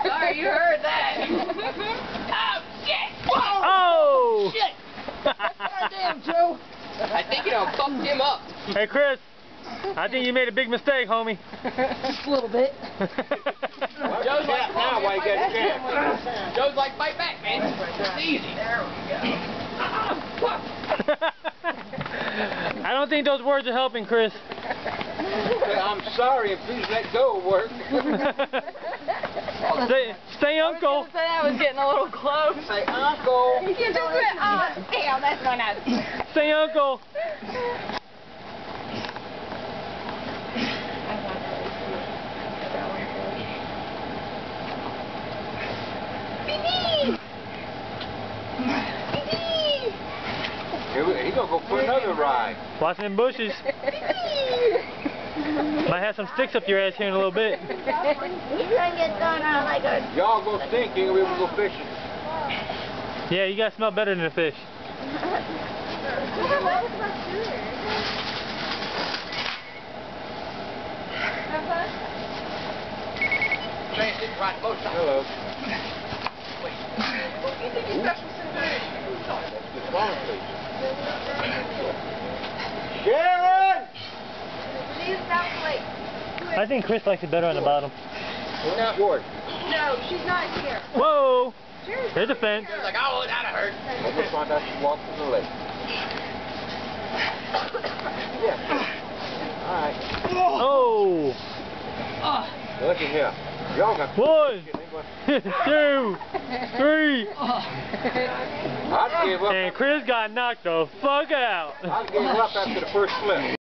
Sorry, you heard that. Oh, shit! Whoa! Oh! Shit! Goddamn, Joe! I think it fucked him up. Hey, Chris. I think you made a big mistake, homie. Just a little bit. Joe's like, now why you got a chance? Joe's like, fight back, man. It's easy. There we go. I don't think those words are helping, Chris. I'm sorry, and please let go work. Say uncle. I was getting a little close. Say uncle. You just went, damn, that's not nice. Say uncle. He gonna go for another ride. Watch them bushes. Might have some sticks up your ass here in a little bit. He's gonna get thrown out like a... Y'all go stinking, we will go fishing. Yeah, you guys smell better than a fish. Hello. Sharon! I think Chris likes it better on the bottom. No. George. No, she's not here. Whoa! There's a fence. He was like, oh, that'll hurt. We'll just find out she walked to the lake. Yeah. Alright. Oh! Look at here. Y'all got 1, 2, 3. I'd give up. And Chris got knocked the fuck out. I'd give up after the first flip.